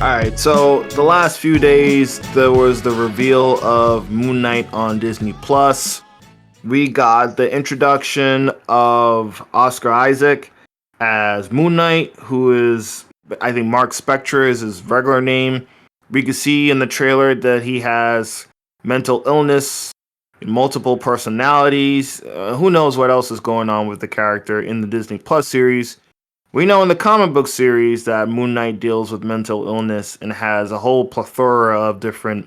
All right, so the last few days there was the reveal of Moon Knight on Disney Plus. We got the introduction of Oscar Isaac as Moon Knight, who is, I think Mark Spector is his regular name. We could see in the trailer that he has mental illness, multiple personalities. Who knows what else is going on with the character in the Disney Plus series? We know in the comic book series that Moon Knight deals with mental illness and has a whole plethora of different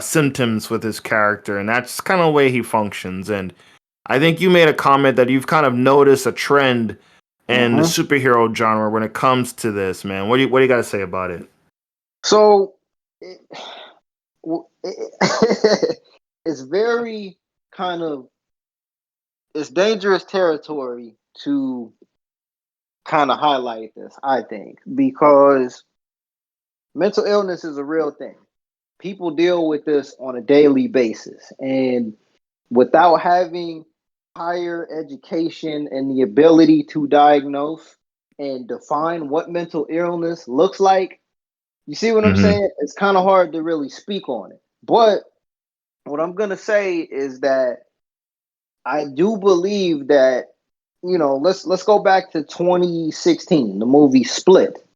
symptoms with his character, and that's kind of the way he functions. And I think you made a comment that you've kind of noticed a trend in the hmm superhero genre when it comes to this, man. What do you got to say about it? So it, it's very kind of it's dangerous territory to kind of highlight this, I think, because mental illness is a real thing. People deal with this on a daily basis, and without having higher education and the ability to diagnose and define what mental illness looks like, you see what I'm Mm-hmm. saying? It's kind of hard to really speak on it. But what I'm gonna say is that I do believe that let's go back to 2016, the movie Split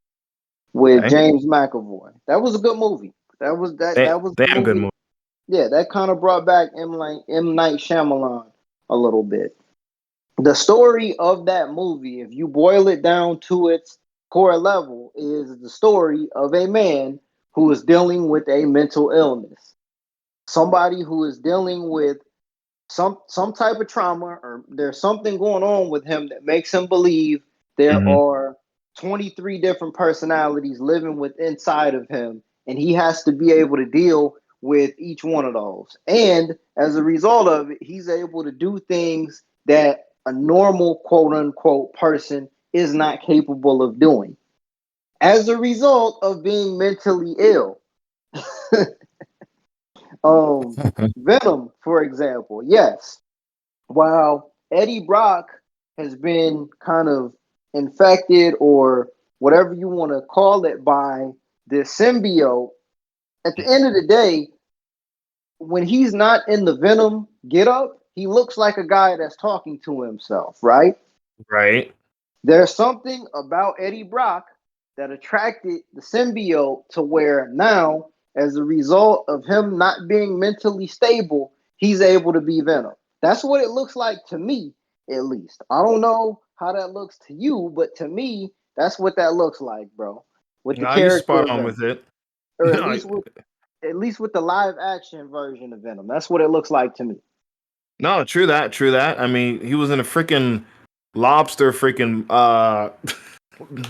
with Okay. James McAvoy. That was a good movie. That was the Damn good movie. movie. Yeah, that kind of brought back M Night Shyamalan a little bit. The story of that movie, if you boil it down to its core level, is the story of a man who is dealing with a mental illness. Somebody who is dealing with some type of trauma, or there's something going on with him that makes him believe there Mm-hmm. are 23 different personalities living with inside of him, and he has to be able to deal with each one of those. And as a result of it, he's able to do things that a normal quote unquote person is not capable of doing as a result of being mentally ill. um Venom, for example, yes, while Eddie Brock has been kind of infected, or whatever you want to call it, by the symbiote, at the end of the day, when he's not in the Venom get up, he looks like a guy that's talking to himself, right? Right. There's something about Eddie Brock that attracted the symbiote to where now, as a result of him not being mentally stable, he's able to be Venom. That's what it looks like to me, at least. I don't know how that looks to you, but to me, that's what that looks like, bro. With the No, you character spot of on Venom, with it. or No, at least with the live action version of Venom, that's what it looks like to me. no, true that, true that. I mean, he was in a freaking lobster freaking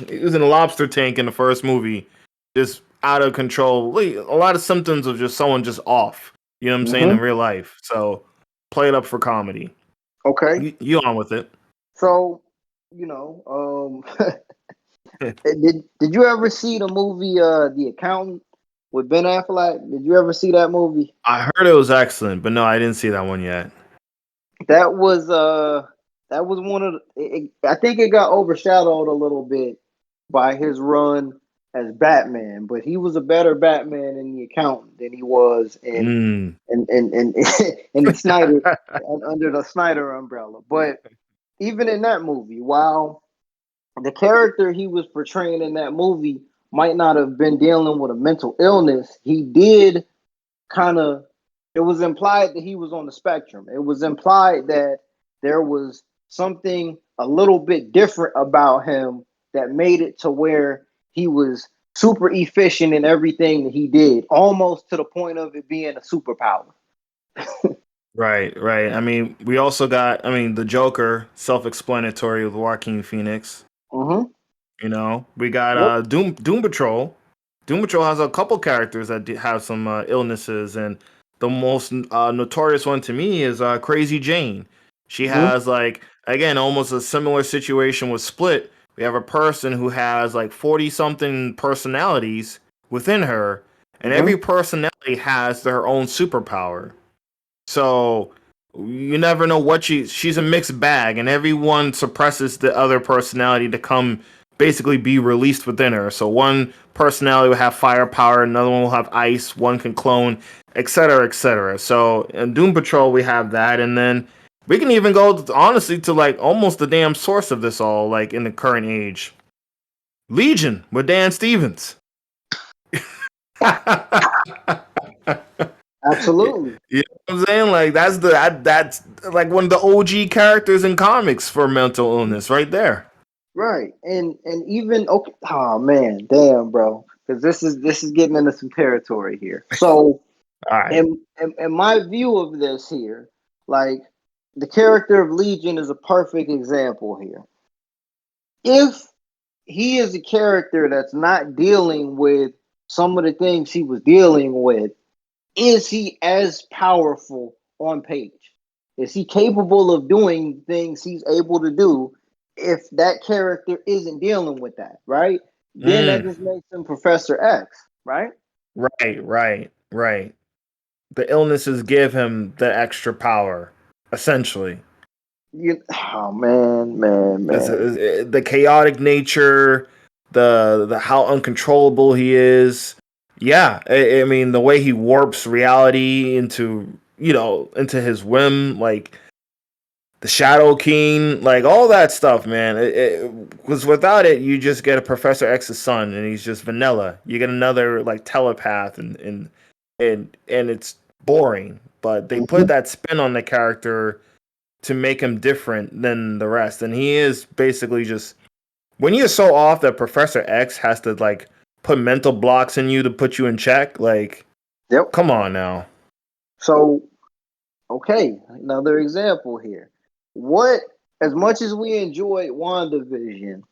he was in a lobster tank in the first movie, just out of control. Like, a lot of symptoms of just someone just off. You know what I'm saying in hmm real life. So play it up for comedy. Okay, You on with it? so you know, did you ever see the movie The Accountant with Ben Affleck? Did you ever see that movie? I heard it was excellent, but no, I didn't see that one yet. That was uh that was one of I think it got overshadowed a little bit by his run as Batman, but he was a better Batman in The Accountant than he was Mm. in in the Snyder, under the Snyder umbrella. But even in that movie, while the character he was portraying in that movie might not have been dealing with a mental illness, he did kind of, it was implied that he was on the spectrum. It was implied that there was something a little bit different about him that made it to where he was super efficient in everything that he did, almost to the point of it being a superpower. Right, right. I mean, we also got, I mean, the Joker, self-explanatory with Joaquin Phoenix. Mm-hmm. You know, we got Yep. Doom Patrol. Doom Patrol has a couple characters that have some illnesses, and the most notorious one to me is Crazy Jane. She Mm-hmm. has, like, again, almost a similar situation with Split. We have a person who has like 40 something personalities within her, and Mm-hmm. every personality has their own superpower. So you never know what she's a mixed bag, and everyone suppresses the other personality to come basically be released within her. So one personality will have firepower, another one will have ice, one can clone, etc., etc. So in Doom Patrol we have that, and then we can even go honestly to like almost the damn source of this all, like in the current age. Legion with Dan Stevens. Absolutely. You know what I'm saying? Like that's like one of the OG characters in comics for mental illness right there. Right. And even okay, oh man, damn, bro. Because this is getting into some territory here. So All right. in my view of this here, like the character of Legion is a perfect example here. If he is a character that's not dealing with some of the things he was dealing with, is he as powerful on page? Is he capable of doing things he's able to do if that character isn't dealing with that, right? Then that Mm, just makes him Professor X, right? right. The illnesses give him the extra power, essentially. Oh man. The chaotic nature, the how uncontrollable he is. Yeah, I mean the way he warps reality into into his whim, like the Shadow King, like all that stuff, man. Because without it, you just get a Professor X's son, and he's just vanilla. You get another like telepath, and it's boring. But they put Mhm. that spin on the character to make him different than the rest, and he is basically just when you're so off that Professor X has to like put mental blocks in you to put you in check. Like, Yep. come on now. So, okay, another example here. What, as much as we enjoyed WandaVision,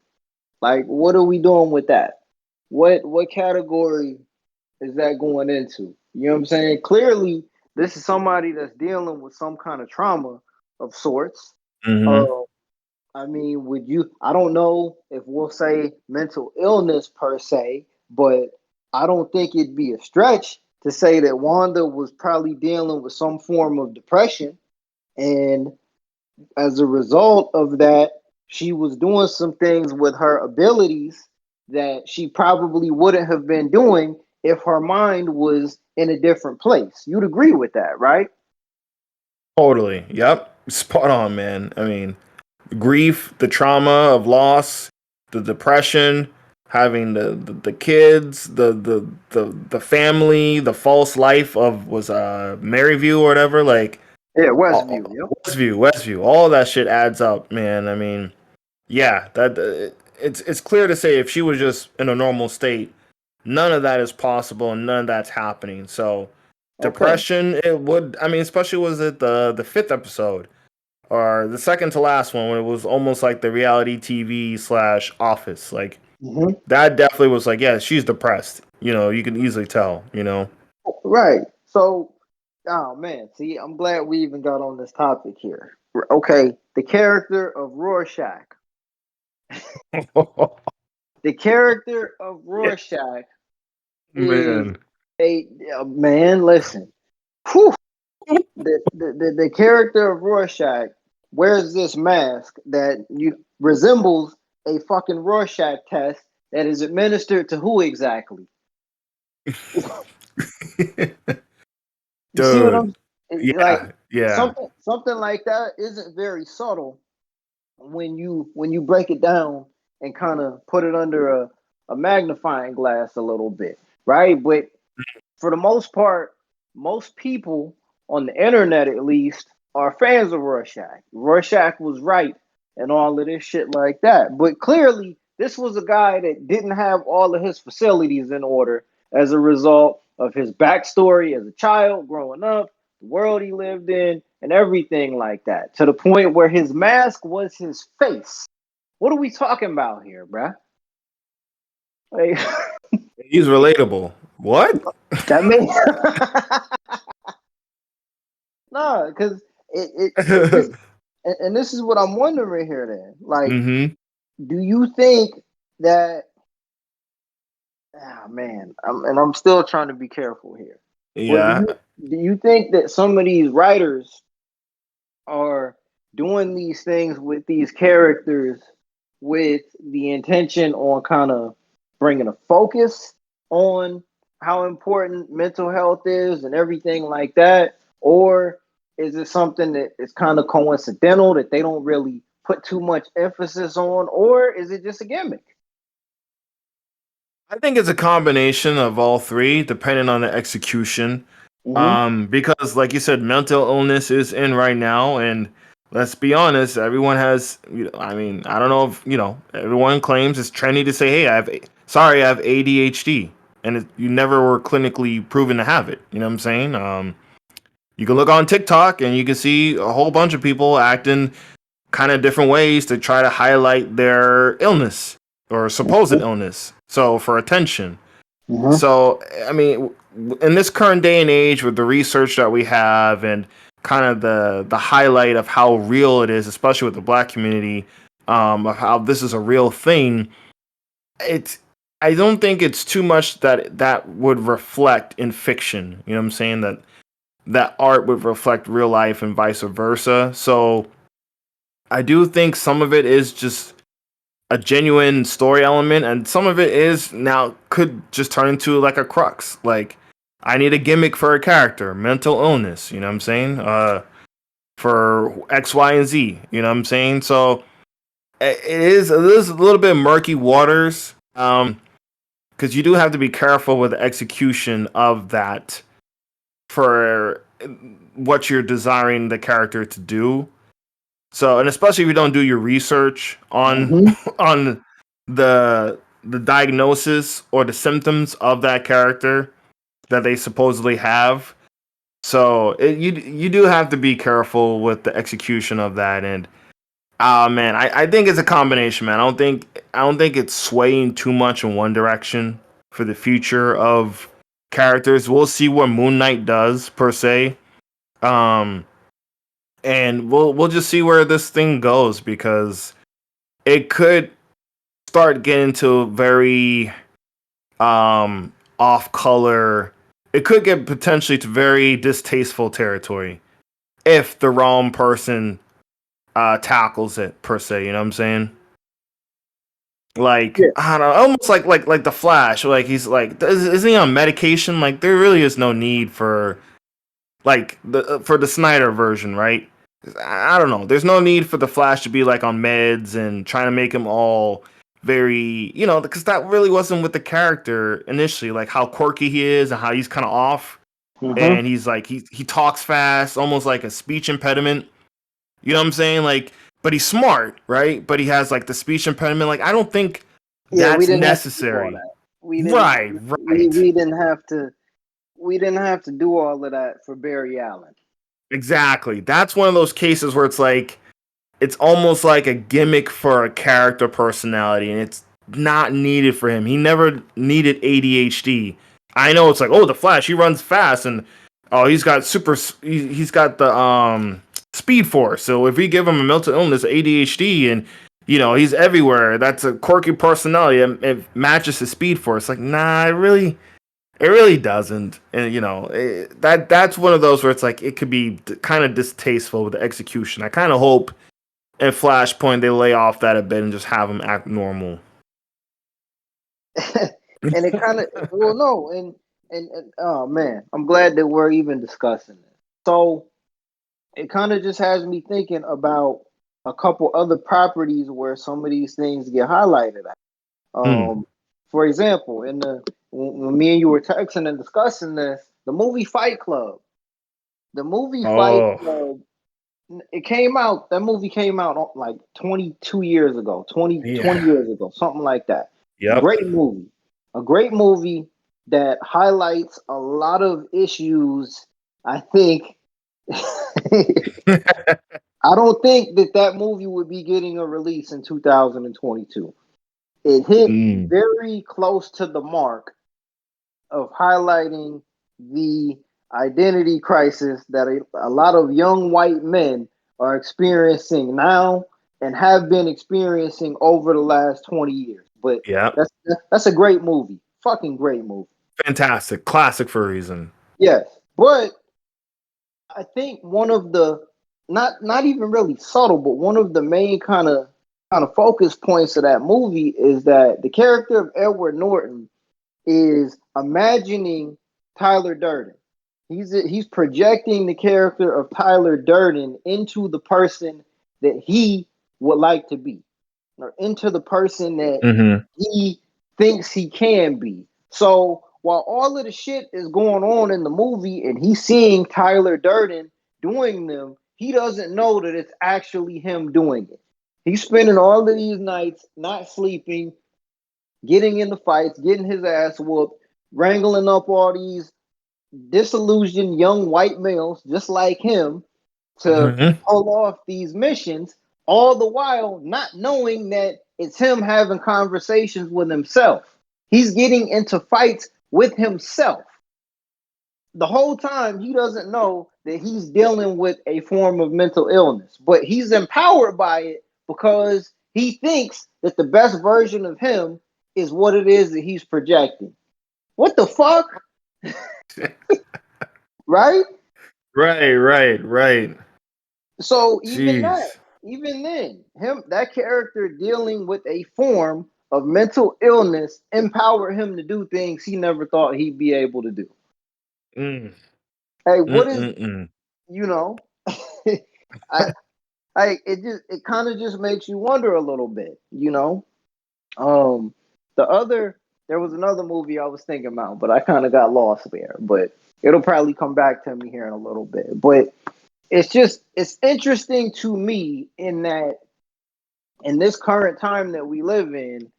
like, what are we doing with that? What category is that going into? You know what I'm saying? Clearly, this is somebody that's dealing with some kind of trauma of sorts. Hmm. Uh, I mean, would you? I don't know if we'll say mental illness per se, but I don't think it'd be a stretch to say that Wanda was probably dealing with some form of depression. And as a result of that, she was doing some things with her abilities that she probably wouldn't have been doing if her mind was in a different place. You'd agree with that, right? Totally. Yep. Spot on, man. I mean, grief, the trauma of loss, the depression, having the kids, the family, the false life of was Maryview or whatever. Like Yeah, Westview. Yep. Westview, all that shit adds up, man. I mean, yeah, that it's clear to say if she was just in a normal state, none of that is possible and none of that's happening. So Okay. depression, it would. I mean, especially was it the fifth episode or the second to last one when it was almost like the reality TV slash Office. Like Hmm. that definitely was like, yeah, she's depressed. You can easily tell. Right. So, oh man, see, I'm glad we even got on this topic here. Okay, the character of Rorschach. The character of Rorschach is Man. a man. Listen, whew, the character of Rorschach wears this mask that you resembles a fucking Rorschach test that is administered to who exactly? You see what Dude. I'm like? Yeah. Something like that isn't very subtle when you break it down and kind of put it under a magnifying glass a little bit, right? But for the most part, most people on the internet, at least, are fans of Rorschach. Rorschach was right and all of this shit like that. But clearly, this was a guy that didn't have all of his facilities in order as a result of his backstory as a child growing up, the world he lived in, and everything like that. To the point where his mask was his face. What are we talking about here, bruh? Like, He's relatable. What? that means no, because this and this is what I'm wondering here. Then, like, Hmm. do you think that? Ah, man, I'm still trying to be careful here. But Yeah. do you think that some of these writers are doing these things with these characters with the intention on kind of bringing a focus on how important mental health is and everything like that? Or is it something that is kind of coincidental that they don't really put too much emphasis on? Or is it just a gimmick? I think it's a combination of all three, depending on the execution. Mm-hmm. Because like you said, mental illness is in right now, and let's be honest, everyone has. I mean, I don't know if everyone claims it's trendy to say, "Hey, I have ADHD," and you never were clinically proven to have it. You know what I'm saying? You can look on TikTok and you can see a whole bunch of people acting kind of different ways to try to highlight their illness or supposed illness. So for attention. Mm-hmm. So I mean, in this current day and age, with the research that we have and kind of the highlight of how real it is, especially with the Black community, of how this is a real thing, it's I don't think it's too much that would reflect in fiction. You know what I'm saying? That art would reflect real life and vice versa. So I do think some of it is just a genuine story element, and some of it is now could just turn into like a crux. Like, I need a gimmick for a character, mental illness. You know what I'm saying? For X, Y, and Z. You know what I'm saying? So it is a little bit murky waters. Because you do have to be careful with the execution of that for what you're desiring the character to do. So, and especially if you don't do your research on Mm-hmm. on the diagnosis or the symptoms of that character that they supposedly have. So, you do have to be careful with the execution of that. And man, I think it's a combination, man. I don't think it's swaying too much in one direction for the future of characters. We'll see what Moon Knight does per se. Um and we'll just see where this thing goes, because it could start getting to very off color. It could get potentially to very distasteful territory if the wrong person tackles it per se. You know what I'm saying? Like, Yeah. I don't know, almost like the Flash. Like, he's like, isn't he on medication? Like, there really is no need for like for the Snyder version, right? I don't know. There's no need for the Flash to be like on meds and trying to make him all very, because that really wasn't with the character initially. Like how quirky he is and how he's kind of off, Mm-hmm. and he's like he talks fast, almost like a speech impediment. You know what I'm saying? Like, but he's smart, right? But he has like the speech impediment. Like, I don't think Yeah, we that's didn't have to do all necessary. that. We didn't. Right, We, right. we didn't have to. We didn't have to do all of that for Barry Allen. Exactly. That's one of those cases where it's like it's almost like a gimmick for a character personality, and it's not needed for him. He never needed ADHD. I know it's like, oh, the Flash, he runs fast, and oh, he's got he's got the Speed Force. So if we give him a mental illness, ADHD, and he's everywhere, that's a quirky personality. It matches his Speed Force. Like, nah, it really doesn't. And that's one of those where it's like it could be kind of distasteful with the execution. I kind of hope in Flashpoint they lay off that a bit and just have him act normal. And it kind of no, and oh man, I'm glad that we're even discussing this. So it kind of just has me thinking about a couple other properties where some of these things get highlighted. Mm. For example, in the when me and you were texting and discussing this, the movie Fight Club. The movie Fight Oh, Club, it came out. That movie came out like 22 years ago, 20 yeah. years ago, something like that. Yep. Great movie. A great movie that highlights a lot of issues. I think I don't think that movie would be getting a release in 2022. It hit Mm. very close to the mark of highlighting the identity crisis that a lot of young white men are experiencing now and have been experiencing over the last 20 years. But Yep. that's a great movie. Fucking great movie. Fantastic. Classic for a reason. Yes. But I think one of the not even really subtle, but one of the main kind of kind of focus points of that movie is that the character of Edward Norton is imagining Tyler Durden. He's projecting the character of Tyler Durden into the person that he would like to be, or into the person that Mm-hmm. he thinks he can be. So while all of the shit is going on in the movie and he's seeing Tyler Durden doing them, he doesn't know that it's actually him doing it. He's spending all of these nights not sleeping, getting into fights, getting his ass whooped, wrangling up all these disillusioned young white males just like him to Mm-hmm. pull off these missions, all the while not knowing that it's him having conversations with himself. He's getting into fights with himself. The whole time he doesn't know that he's dealing with a form of mental illness, but he's empowered by it because he thinks that the best version of him is what it is that he's projecting. What the fuck? Right? Right. So Jeez. even then, that character dealing with a form of mental illness empowered him to do things he never thought he'd be able to do. Mm. Hey, what is Mm-mm-mm. you know? I it kind of just makes you wonder a little bit, you know. Um, there was another movie I was thinking about, but I kind of got lost there. But it'll probably come back to me here in a little bit. But it's interesting to me in that in this current time that we live in,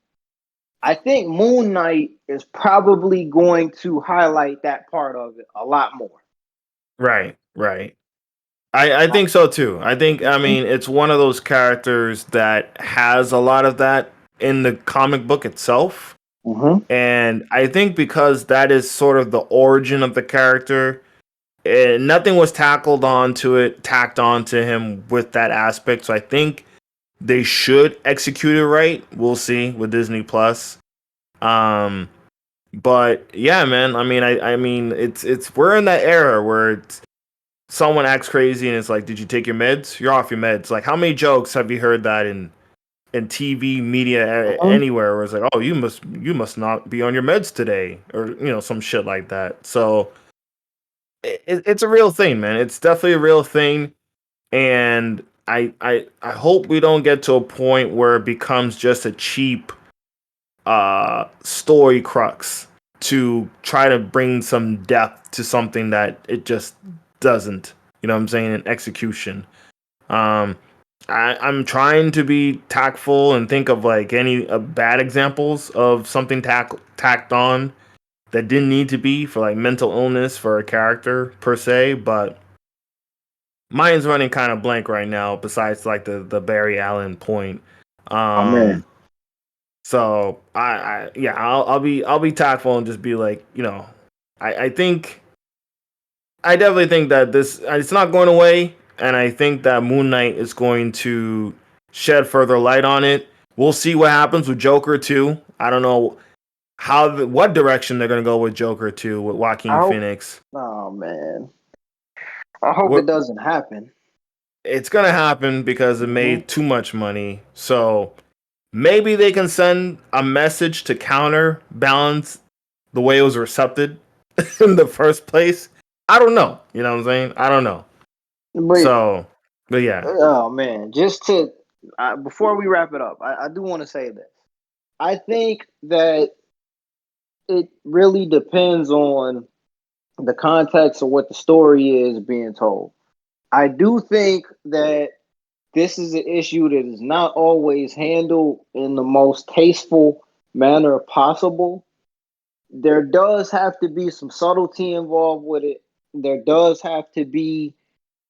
I think Moon Knight is probably going to highlight that part of it a lot more. Right. I think so too. I mean it's one of those characters that has a lot of that in the comic book itself. Mm-hmm. And I think because that is sort of the origin of the character, nothing was tacked on to him with that aspect. So I think they should execute it right. We'll see with Disney Plus. Um, but yeah, man. I mean, it's we're in that era where someone acts crazy and it's like, did you take your meds? You're off your meds. Like, how many jokes have you heard that in TV media Mm-hmm. anywhere where it's like, oh, you must not be on your meds today, or some shit like that. So it's a real thing, man. It's definitely a real thing, and I hope we don't get to a point where it becomes just a cheap story crux to try to bring some depth to something that it just doesn't. You know what I'm saying? In execution. Um, I'm trying to be tactful and think of like any bad examples of something tacked on that didn't need to be for like mental illness for a character per se, but mine's running kind of blank right now. Besides like the Barry Allen point, Oh man. um, so I yeah I'll be tactful and just be like I think I definitely think that this it's not going away, and I think that Moon Knight is going to shed further light on it. We'll see what happens with Joker 2. I don't know what direction they're going to go with Joker 2 with I Joaquin hope. Phoenix. Oh man. I hope it What doesn't happen. it's going to happen because it Mm-hmm. made too much money. So maybe they can send a message to counterbalance the way it was recepted in the first place. I don't know. You know what I'm saying? I don't know. But So, but yeah. oh man, just to before we wrap it up, I do want to say this. I think that it really depends on the context of what the story is being told. I do think that this is an issue that is not always handled in the most tasteful manner possible. There does have to be some subtlety involved with it. There does have to be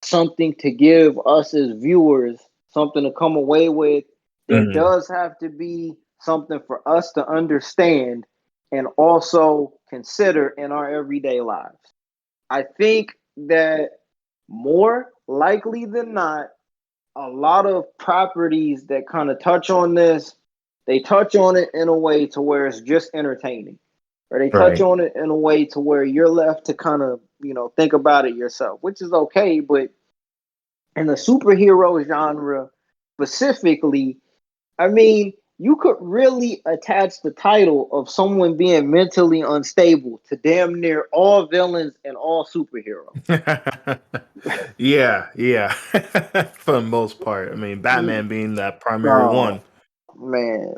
something to give us as viewers something to come away with. There Mhm. does have to be something for us to understand and also consider in our everyday lives. I think that more likely than not, a lot of properties that kind of touch on this, they touch on it in a way to where it's just entertaining, or they touch Right. on it in a way to where you're left to kind of think about it yourself, which is okay. But in the superhero genre specifically, I mean, you could really attach the title of someone being mentally unstable to damn near all villains and all superheroes. Yeah, yeah. For the most part. I mean, Mm, Batman being that primary oh one. man,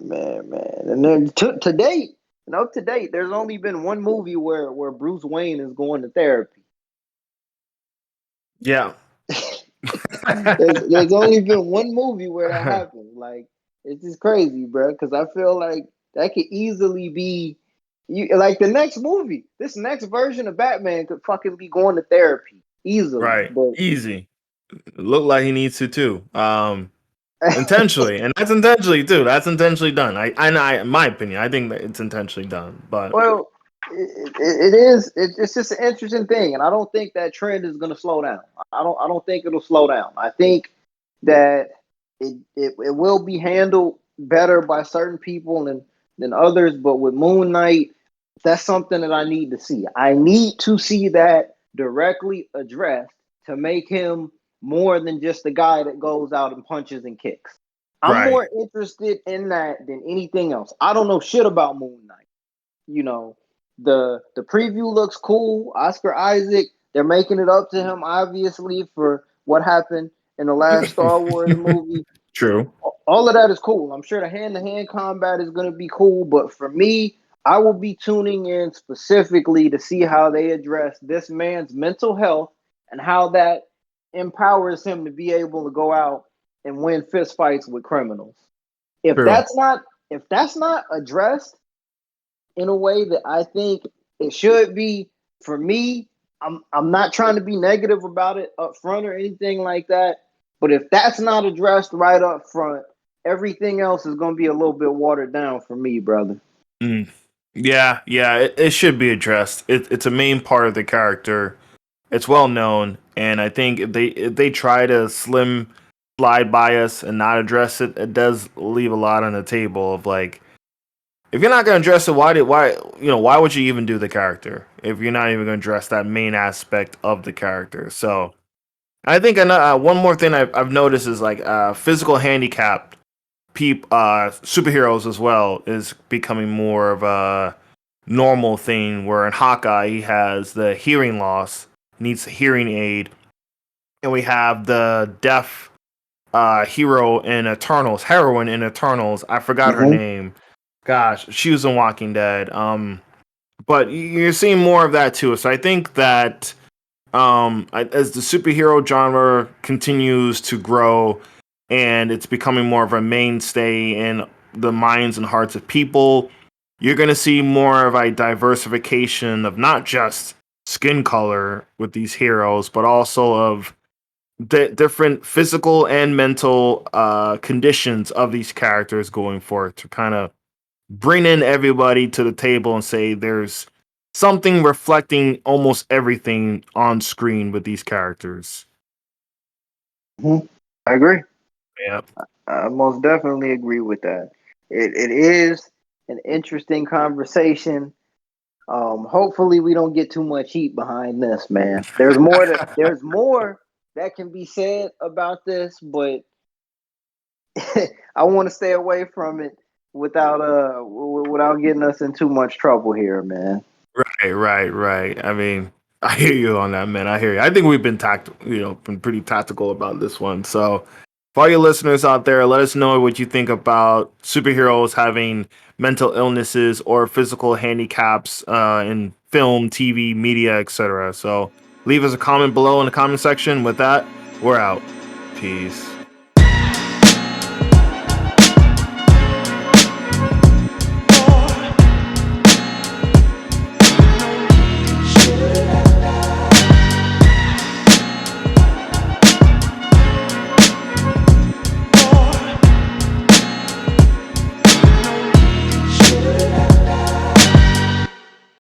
and then to date, to date, there's only been one movie where Bruce Wayne is going to therapy. Yeah. There's only been one movie where that happened. Like it's just crazy, bro. Because I feel like that could easily be you like the next movie. This next version of Batman could fucking be going to therapy easily. Right. But Easy. Look like he needs to too. Intentionally, and that's intentionally too. That's intentionally done. In my opinion, I think that it's intentionally done. But well, it is. It's just an interesting thing, and I don't think that trend is going to slow down. I don't think it'll slow down. I think that it will be handled better by certain people than others. But with Moon Knight, that's something that I need to see. I need to see that directly addressed to make him more than just a guy that goes out and punches and kicks. I'm right, more interested in that than anything else. I don't know shit about Moon Knight. You know, the preview looks cool. Oscar Isaac, they're making it up to him obviously for what happened in the last Star Wars movie. true. All of that is cool. I'm sure the hand-to-hand combat is going to be cool, but for me, I will be tuning in specifically to see how they address this man's mental health and how that empowers him to be able to go out and win fist fights with criminals. If True. that's not addressed in a way that I think it should be, for me, I'm not trying to be negative about it up front or anything like that. But if that's not addressed right up front, everything else is going to be a little bit watered down for me, brother. Mm. Yeah, yeah. It should be addressed. It's a main part of the character. It's well known, and I think if they try to slide by us and not address it, it does leave a lot on the table of like, if you're not gonna address it, why would you even do the character if you're not even gonna address that main aspect of the character? So I think one more thing I've noticed is like physical handicapped superheroes as well is becoming more of a normal thing. Where in Hawkeye he has the hearing loss, needs a hearing aid, and we have the deaf heroine in Eternals. I forgot her Mm-hmm. name. Gosh, she was in Walking Dead. But you're seeing more of that too. So I think that as the superhero genre continues to grow and it's becoming more of a mainstay in the minds and hearts of people, you're going to see more of a diversification of not just skin color with these heroes, but also of the different physical and mental conditions of these characters going forward to kind of bring in everybody to the table and say there's something reflecting almost everything on screen with these characters. Mm-hmm. I agree. Yeah. I most definitely agree with that. It is an interesting conversation. Hopefully we don't get too much heat behind this, man. There's more that can be said about this, but I want to stay away from it without getting us in too much trouble here, man. Right. I mean, I hear you on that, man. I hear you. I think we've been pretty tactical about this one. So, for all your listeners out there, let us know what you think about superheroes having mental illnesses or physical handicaps in film, TV, media, etc. So, leave us a comment below in the comment section. With that, we're out. Peace.